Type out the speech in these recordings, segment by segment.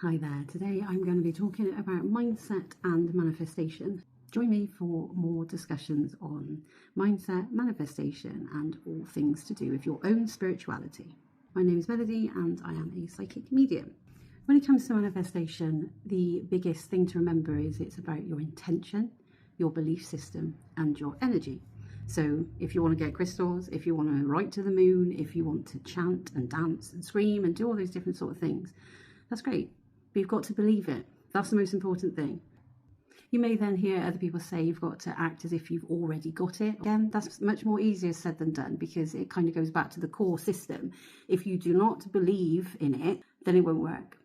Hi there, today I'm going to be talking about mindset and manifestation. Join me for more discussions on mindset, manifestation and all things to do with your own spirituality. My name is Melody and I am a psychic medium. When it comes to manifestation, the biggest thing to remember is it's about your intention, your belief system and your energy. So if you want to get crystals, if you want to write to the moon, if you want to chant and dance and scream and do all those different sort of things, that's great. But you've got to believe it. That's the most important thing. You may then hear other people say you've got to act as if you've already got it. Again, that's much more easier said than done because it kind of goes back to the core system. If you do not believe in it, then it won't work.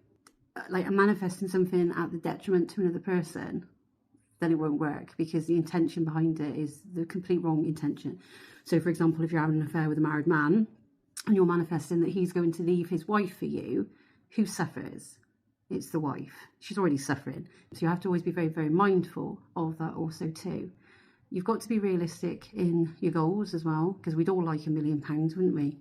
Like manifesting something at the detriment to another person, then it won't work because the intention behind it is the complete wrong intention. So for example, if you're having an affair with a married man and you're manifesting that he's going to leave his wife for you, who suffers? It's the wife. She's already suffering. So you have to always be very, very mindful of that also too. You've got to be realistic in your goals as well, because we'd all like £1 million, wouldn't we?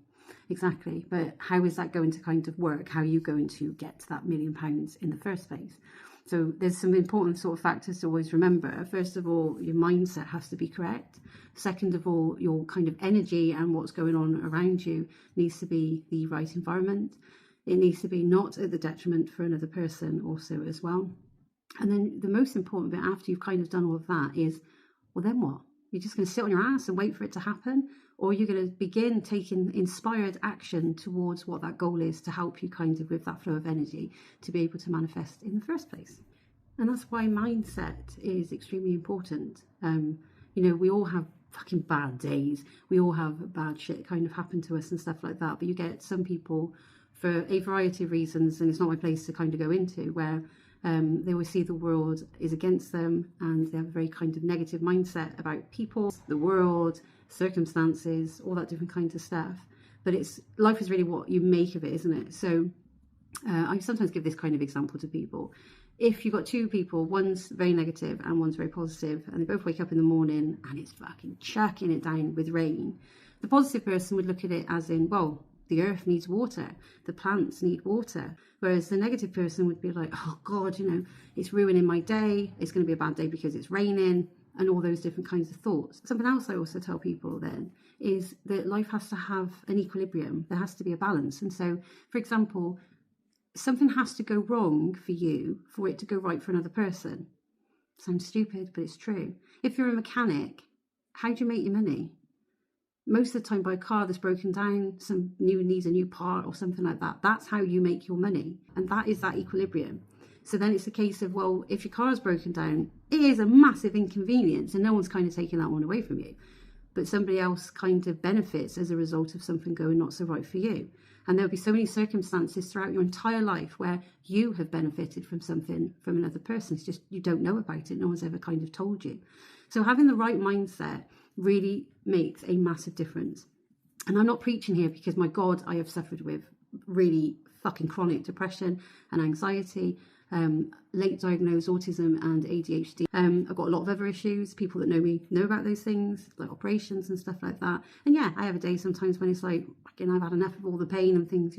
Exactly. But how is that going to kind of work? How are you going to get to that £1 million in the first place? So there's some important sort of factors to always remember. First of all, your mindset has to be correct. Second of all, your kind of energy and what's going on around you needs to be the right environment. It needs to be not at the detriment for another person also as well. And then the most important bit after you've kind of done all of that is, well, then what? You're just going to sit on your ass and wait for it to happen? Or you're going to begin taking inspired action towards what that goal is to help you kind of with that flow of energy to be able to manifest in the first place. And that's why mindset is extremely important. We all have fucking bad days. We all have bad shit kind of happen to us and stuff like that. But you get some people, for a variety of reasons, and it's not my place to kind of go into, where they always see the world is against them and they have a very kind of negative mindset about people, the world, circumstances, all that different kinds of stuff. But life is really what you make of it, isn't it? So I sometimes give this kind of example to people. If you've got two people, one's very negative and one's very positive, and they both wake up in the morning and it's fucking chucking it down with rain, the positive person would look at it as in, well, the earth needs water, the plants need water. Whereas the negative person would be like, oh God, it's ruining my day. It's going to be a bad day because it's raining, and all those different kinds of thoughts. Something else I also tell people then is that life has to have an equilibrium. There has to be a balance. And so, for example, something has to go wrong for you for it to go right for another person. Sounds stupid, but it's true. If you're a mechanic, how do you make your money? Most of the time by a car that's broken down, needs a new part or something like that. That's how you make your money. And that is that equilibrium. So then it's a case of, well, if your car is broken down, it is a massive inconvenience and no one's kind of taking that one away from you. But somebody else kind of benefits as a result of something going not so right for you. And there'll be so many circumstances throughout your entire life where you have benefited from something from another person. It's just you don't know about it. No one's ever kind of told you. So having the right mindset really makes a massive difference. And I'm not preaching here because, my God, I have suffered with really fucking chronic depression and anxiety, late diagnosed autism and ADHD. I've got a lot of other issues. People that know me know about those things, like operations and stuff like that. And yeah, I have a day sometimes when it's like, again, I've had enough of all the pain and things,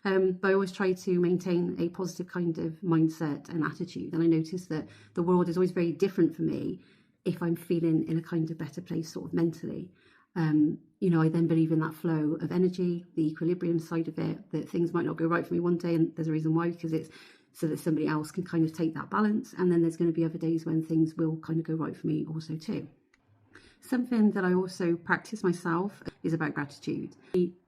but I always try to maintain a positive kind of mindset and attitude. And I notice that the world is always very different for me if I'm feeling in a kind of better place sort of mentally. I then believe in that flow of energy, the equilibrium side of it, that things might not go right for me one day and there's a reason why, because it's so that somebody else can kind of take that balance. And then there's going to be other days when things will kind of go right for me also too. Something that I also practice myself is about gratitude.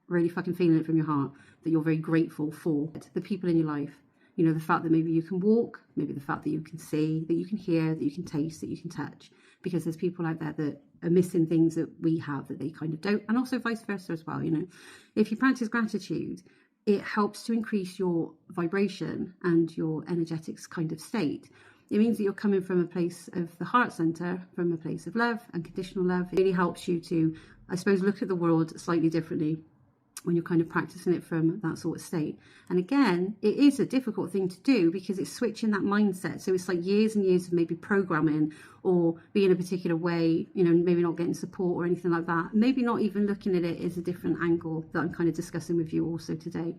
Really fucking feeling it from your heart that you're very grateful for the people in your life. The fact that maybe you can walk, maybe the fact that you can see, that you can hear, that you can taste, that you can touch. Because there's people out there that are missing things that we have that they kind of don't. And also vice versa as well, If you practice gratitude, it helps to increase your vibration and your energetics kind of state. It means that you're coming from a place of the heart center, from a place of love, unconditional love. It really helps you to, I suppose, look at the world slightly differently when you're kind of practicing it from that sort of state. And again, it is a difficult thing to do because it's switching that mindset. So it's like years and years of maybe programming or being a particular way, maybe not getting support or anything like that. Maybe not even looking at it as a different angle that I'm kind of discussing with you also today.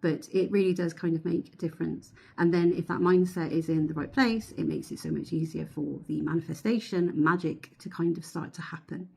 but it really does kind of make a difference. And then if that mindset is in the right place, it makes it so much easier for the manifestation magic to kind of start to happen.